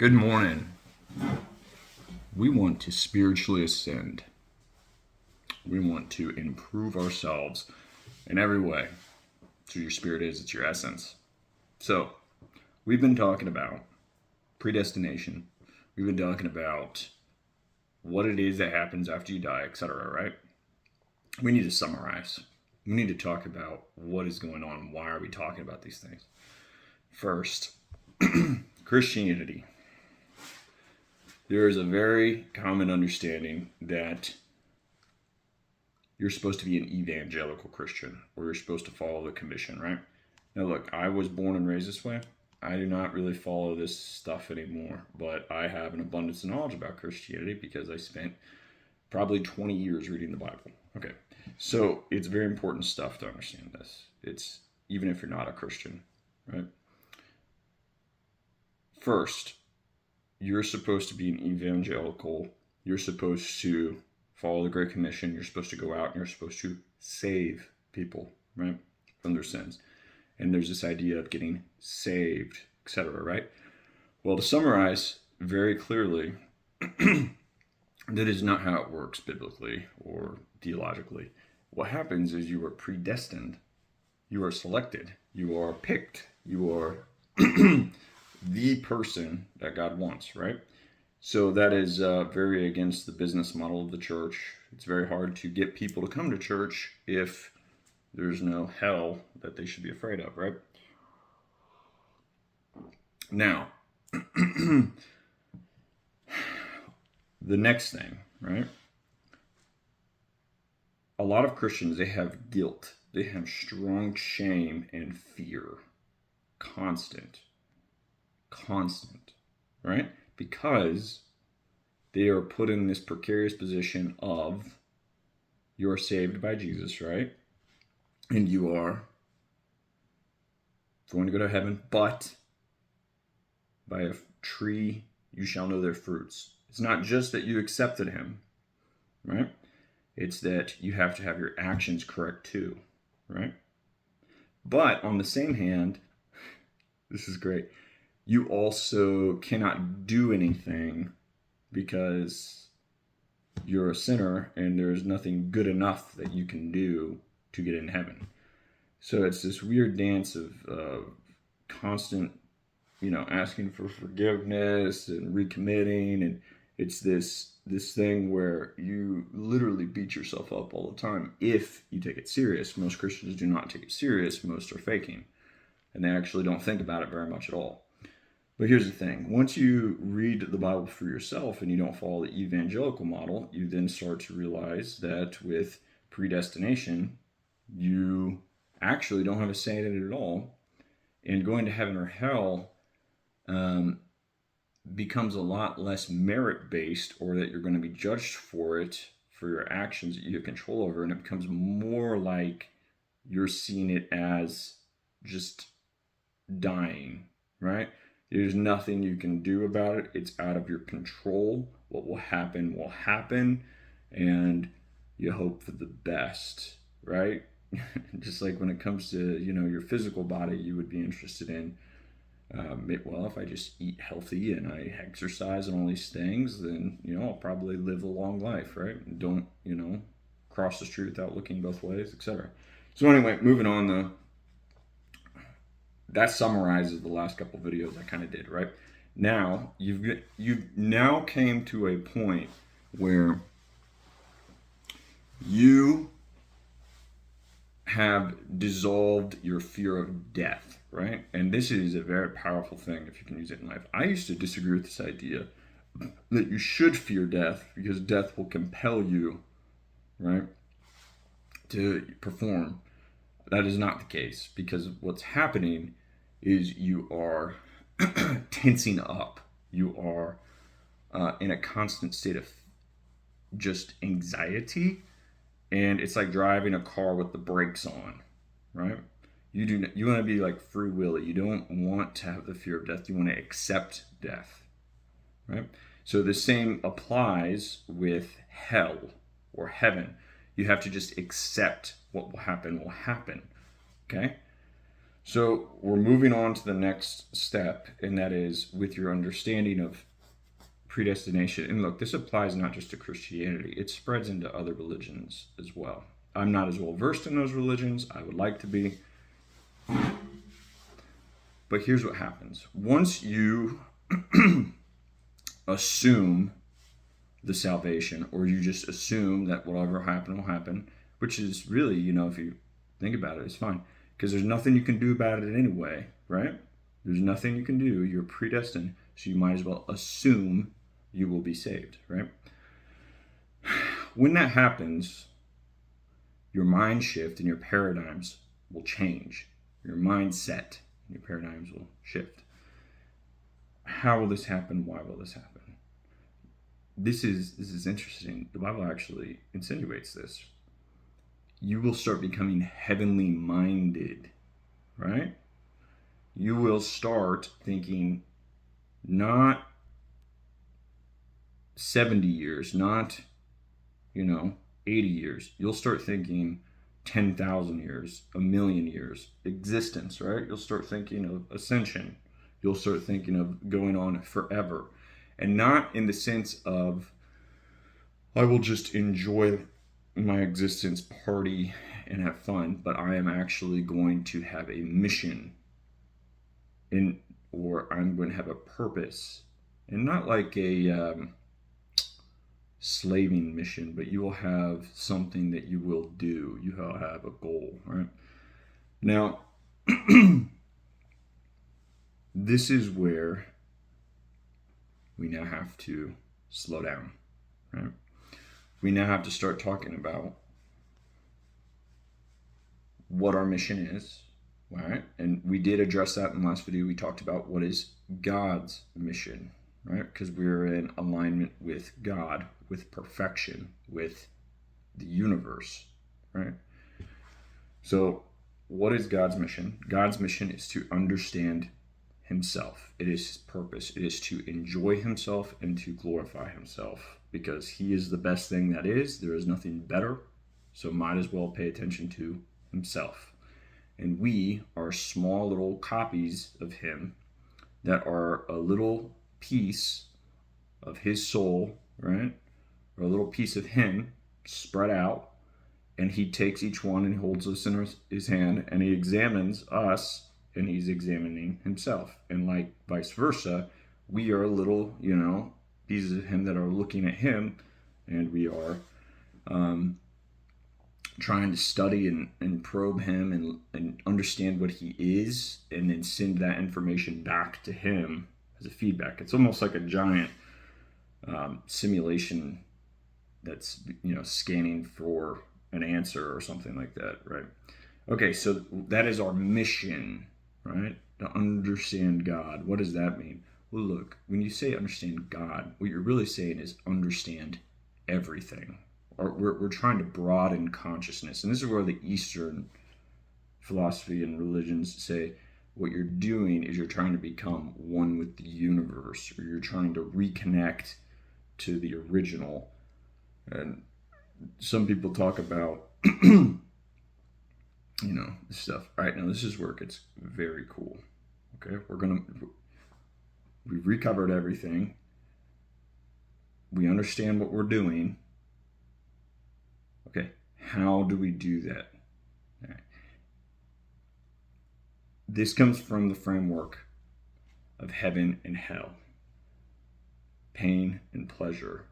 Good morning. We want to spiritually ascend. We want to improve ourselves in every way. So your spirit is, it's your essence. So we've been talking about predestination. We've been talking about what it is that happens after you die, etc., right? We need to summarize. We need to talk about what is going on. Why are we talking about these things? First, Christianity. There is a very common understanding that you're supposed to be an evangelical Christian, or you're supposed to follow the commission, right? Now, look, I was born and raised this way. I do not really follow this stuff anymore, but I have an abundance of knowledge about Christianity because I spent probably 20 years reading the Bible. Okay, so it's very important stuff to understand this. It's even if you're not a Christian, right? First, you're supposed to be an evangelical. You're supposed to follow the Great Commission. You're supposed to go out and you're supposed to save people, right, from their sins. And there's this idea of getting saved, etc., right? Well, to summarize very clearly, that is not how it works biblically or theologically. What happens is you are predestined. You are selected. You are picked. You are the person that God wants, right? So that is very against the business model of the church. It's very hard to get people to come to church if there's no hell that they should be afraid of, right? Now, the next thing, right? A lot of Christians, they have guilt. They have strong shame and fear. Constant, right? Because they are put in this precarious position of you're saved by Jesus, right? And you are going to go to heaven, but by a tree you shall know their fruits. It's not just that you accepted him, right? It's that you have to have your actions correct too, right? But on the same hand, this is great, you also cannot do anything because you're a sinner and there's nothing good enough that you can do to get in heaven. So it's this weird dance of constant, asking for forgiveness and recommitting, and it's this thing where you literally beat yourself up all the time if you take it serious. Most Christians do not take it serious. Most are faking, and they actually don't think about it very much at all. But here's the thing. Once you read the Bible for yourself and you don't follow the evangelical model, you then start to realize that with predestination, you actually don't have a say in it at all. And going to heaven or hell becomes a lot less merit-based, or that you're going to be judged for it, for your actions that you have control over. And it becomes more like you're seeing it as just dying, right? There's nothing you can do about it. It's out of your control. What will happen, and you hope for the best, right? Just like when it comes to, your physical body, you would be interested in, well, if I just eat healthy and I exercise and all these things, then, I'll probably live a long life, right? And don't, cross the street without looking both ways, etc. So anyway, moving on though. That summarizes the last couple videos I kind of did, right? Now, you've now came to a point where you have dissolved your fear of death, right? And this is a very powerful thing if you can use it in life. I used to disagree with this idea that you should fear death because death will compel you, right, to perform. That is not the case, because what's happening is you are tensing up. You are in a constant state of just anxiety, and it's like driving a car with the brakes on, right? You want to be like free willy. You don't want to have the fear of death. You want to accept death, right? So the same applies with hell or heaven. You have to just accept what will happen, okay? So we're moving on to the next step, and that is with your understanding of predestination. And look, this applies not just to Christianity, it spreads into other religions as well. I'm not as well versed in those religions. I would like to be. But here's what happens. Once you assume the salvation, or you just assume that whatever happened will happen, which is really, if you think about it, it's fine. Because there's nothing you can do about it anyway, right? There's nothing you can do. You're predestined. So you might as well assume you will be saved, right? When that happens, your mind shift and your paradigms will change. Your mindset and your paradigms will shift. How will this happen? Why will this happen? This is interesting. The Bible actually insinuates this. You will start becoming heavenly minded, right? You will start thinking not 70 years, not, 80 years. You'll start thinking 10,000 years, a million years, existence, right? You'll start thinking of ascension. You'll start thinking of going on forever. And not in the sense of, I will just enjoy my existence, party, and have fun, but I am actually going to have a mission, or I'm going to have a purpose. And not like a slaving mission, but you will have something that you will do. You will have a goal, right? Now, this is where we now have to slow down, right? We now have to start talking about what our mission is, right? And we did address that in the last video. We talked about what is God's mission, right? Because we're in alignment with God, with perfection, with the universe, right? So what is God's mission? God's mission is to understand himself. It is his purpose. It is to enjoy himself and to glorify himself, because he is the best thing that is. There is nothing better. So might as well pay attention to himself. And we are small little copies of him that are a little piece of his soul, right? Or a little piece of him spread out. And he takes each one and holds us in his hand, and he examines us, and he's examining himself. And like vice versa, we are little, pieces of him that are looking at him, and we are trying to study and probe him and understand what he is, and then send that information back to him as a feedback. It's almost like a giant simulation that's, scanning for an answer or something like that, right? Okay, so that is our mission, right? To understand God. What does that mean? Well, look, when you say understand God, what you're really saying is understand everything. Or we're trying to broaden consciousness. And this is where the Eastern philosophy and religions say what you're doing is you're trying to become one with the universe, or you're trying to reconnect to the original. And some people talk about, this stuff. All right, now this is where it gets very cool. Okay, we've recovered everything. We understand what we're doing. Okay, how do we do that? All right. This comes from the framework of heaven and hell, pain and pleasure,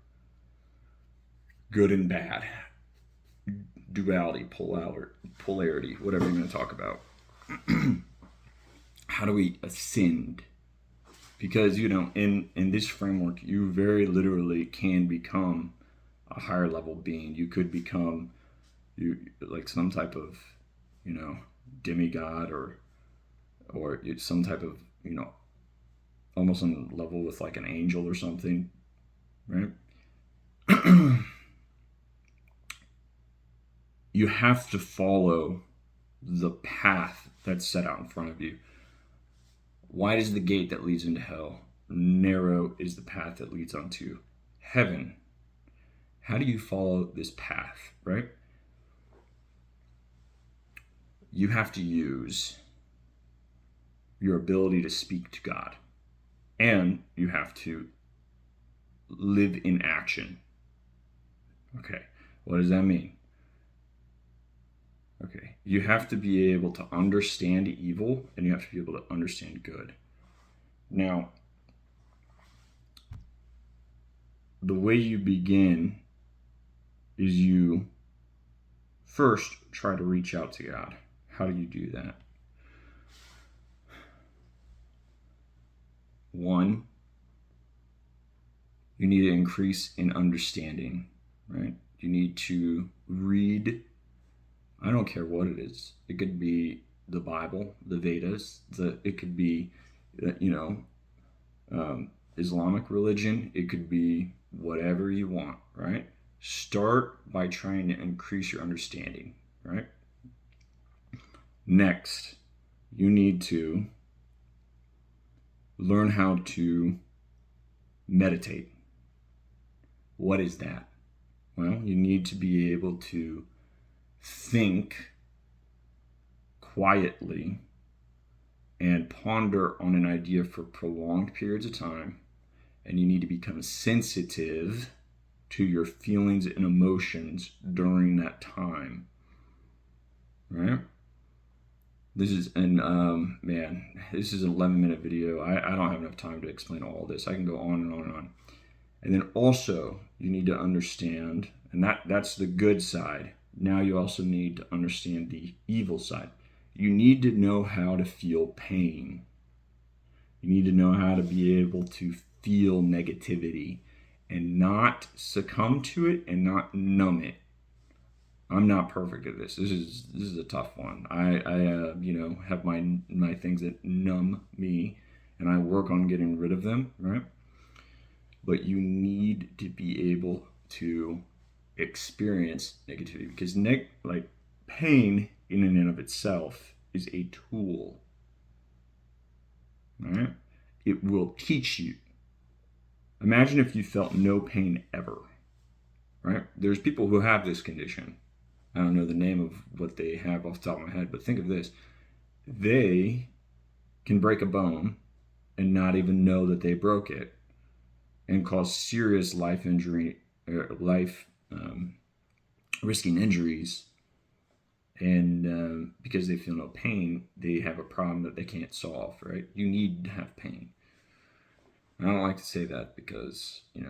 good and bad, duality, polarity, whatever you're going to talk about. How do we ascend? Because, in this framework, you very literally can become a higher level being. You could become like some type of, demigod, or some type of, almost on level with like an angel or something, right? You have to follow the path that's set out in front of you. Wide is the gate that leads into hell. Narrow is the path that leads onto heaven. How do you follow this path, right? You have to use your ability to speak to God. And you have to live in action. Okay, what does that mean? Okay, you have to be able to understand evil and you have to be able to understand good. Now, the way you begin is you first try to reach out to God. How do you do that? One, you need to increase in understanding, right? You need to read. I don't care what it is. It could be the Bible, the Vedas. It could be, Islamic religion. It could be whatever you want, right? Start by trying to increase your understanding, right? Next, you need to learn how to meditate. What is that? Well, you need to be able to think quietly and ponder on an idea for prolonged periods of time, and you need to become sensitive to your feelings and emotions during that time, right? This is this is an 11-minute video. I don't have enough time to explain all this. I can go on and on and on. And then also you need to understand, and that's the good side. Now you also need to understand the evil side. You need to know how to feel pain. You need to know how to be able to feel negativity and not succumb to it and not numb it. I'm not perfect at this. This is a tough one. I have my things that numb me, and I work on getting rid of them, right? But you need to be able to experience negativity because pain in and of itself is a tool. All right? It will teach you. Imagine if you felt no pain ever, right? There's people who have this condition. I don't know the name of what they have off the top of my head, but think of this. They can break a bone and not even know that they broke it and cause serious life injury, risking injuries. And because they feel no pain, they have a problem that they can't solve, right? You need to have pain. I don't like to say that because, it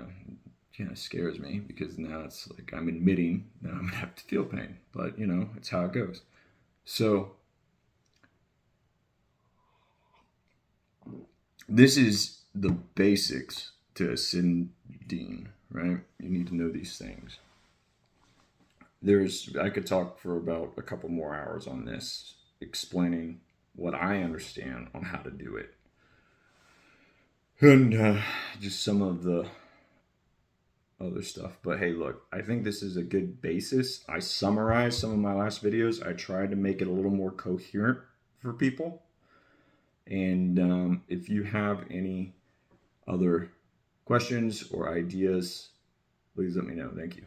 kind of scares me because now it's like I'm admitting that I'm going to have to feel pain. But, it's how it goes. So this is the basics to ascending, right? You need to know these things. I could talk for about a couple more hours on this, explaining what I understand on how to do it. And just some of the other stuff. But hey, look, I think this is a good basis. I summarized some of my last videos. I tried to make it a little more coherent for people. And if you have any other questions or ideas, please let me know. Thank you.